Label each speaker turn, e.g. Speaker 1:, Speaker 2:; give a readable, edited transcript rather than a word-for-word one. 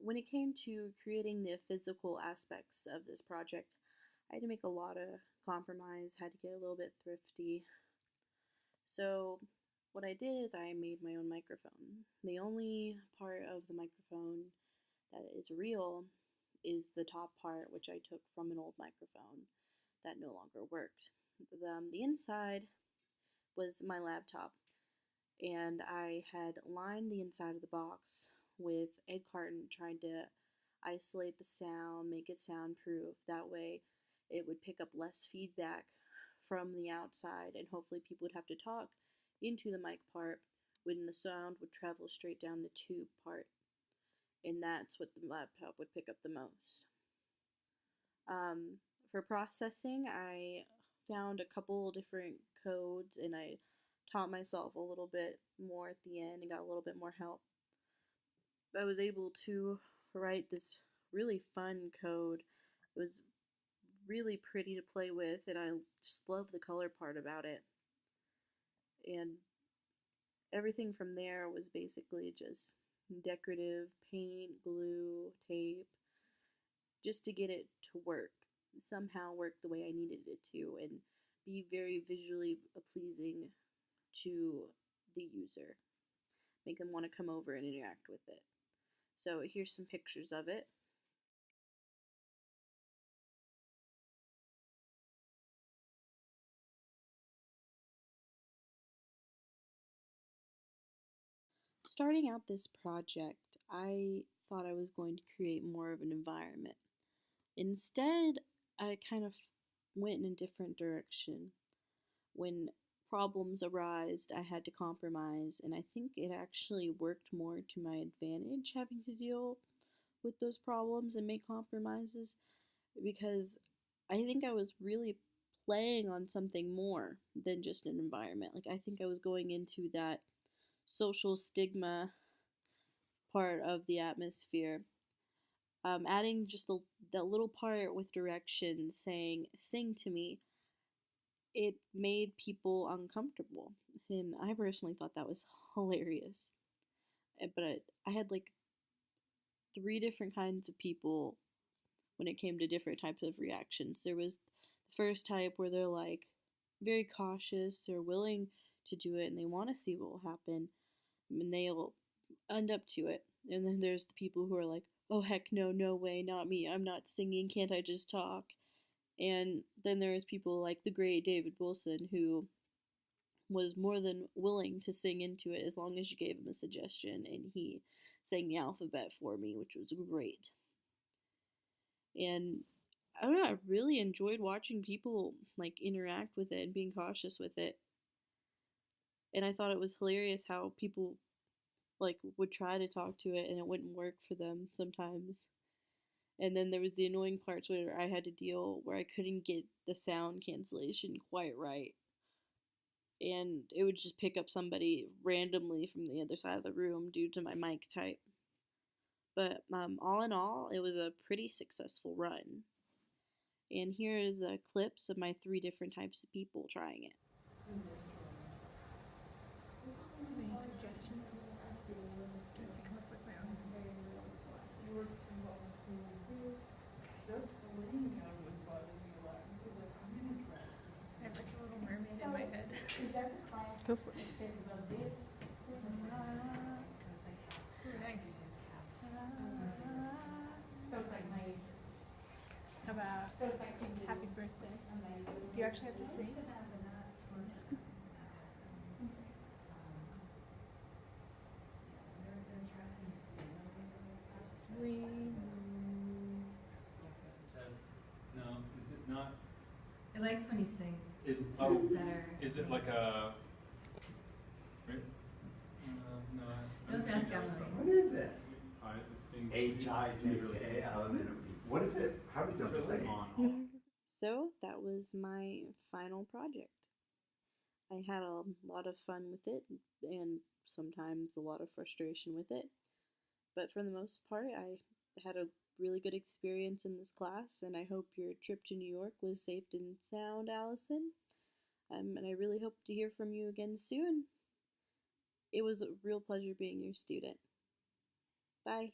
Speaker 1: When it came to creating the physical aspects of this project, I had to make a lot of compromise, had to get a little bit thrifty. So, what I did is I made my own microphone. The only part of the microphone that is real is the top part, which I took from an old microphone that no longer worked. The inside was my laptop, and I had lined the inside of the box with egg carton, trying to isolate the sound, make it soundproof. That way, it would pick up less feedback from the outside, and hopefully, people would have to talk into the mic part when the sound would travel straight down the tube part, and that's what the laptop would pick up the most. For processing, I found a couple different codes and I taught myself a little bit more at the end and got a little bit more help. I was able to write this really fun code. It was really pretty to play with, and I just love the color part about it. And everything from there was basically just decorative paint, glue, tape, just to get it to work, somehow work the way I needed it to, and be very visually pleasing to the user, make them want to come over and interact with it. So here's some pictures of it. Starting out this project, I thought I was going to create more of an environment. Instead, I kind of went in a different direction. When problems arised, I had to compromise, and I think it actually worked more to my advantage having to deal with those problems and make compromises, because I think I was really playing on something more than just an environment. Like, I think I was going into that social stigma part of the atmosphere. Adding just that little part with directions saying, sing to me, it made people uncomfortable. And I personally thought that was hilarious. But I had like three different kinds of people when it came to different types of reactions. There was the first type where they're like very cautious, they're willing to do it, and they want to see what will happen, and they'll end up to it. And then there's the people who are like, oh heck no, no way, not me, I'm not singing, can't I just talk? And then there's people like the great David Wilson, who was more than willing to sing into it as long as you gave him a suggestion, and he sang the alphabet for me, which was great. And I don't know, I really enjoyed watching people like interact with it and being cautious with it. And I thought it was hilarious how people like would try to talk to it and it wouldn't work for them sometimes. And then there was the annoying parts where I had to deal where I couldn't get the sound cancellation quite right. And it would just pick up somebody randomly from the other side of the room due to my mic type. But all in all, it was a pretty successful run. And here are the clips of my three different types of people trying it.
Speaker 2: Any suggestions? I have to come up with my own. I have like a little mermaid in my head.
Speaker 3: Is that the class?
Speaker 2: Go for it.
Speaker 3: Instead of this?
Speaker 2: Ooh, nice.
Speaker 3: So it's like my.
Speaker 2: How about
Speaker 3: So it's like
Speaker 2: happy birthday? Do you actually have to sing? We.
Speaker 4: Test. No, is it not?
Speaker 5: It likes when you sing.
Speaker 4: Oh,
Speaker 5: Better.
Speaker 4: is it like a? Right? No.
Speaker 5: Don't ask Emily.
Speaker 6: What is it?
Speaker 4: It's being
Speaker 6: HIJKLMNOP. What is it? How does it
Speaker 4: just
Speaker 6: relate?
Speaker 4: on.
Speaker 1: So that was my final project. I had a lot of fun with it and sometimes a lot of frustration with it. But for the most part, I had a really good experience in this class, and I hope your trip to New York was safe and sound, Allison. And I really hope to hear from you again soon. It was a real pleasure being your student. Bye.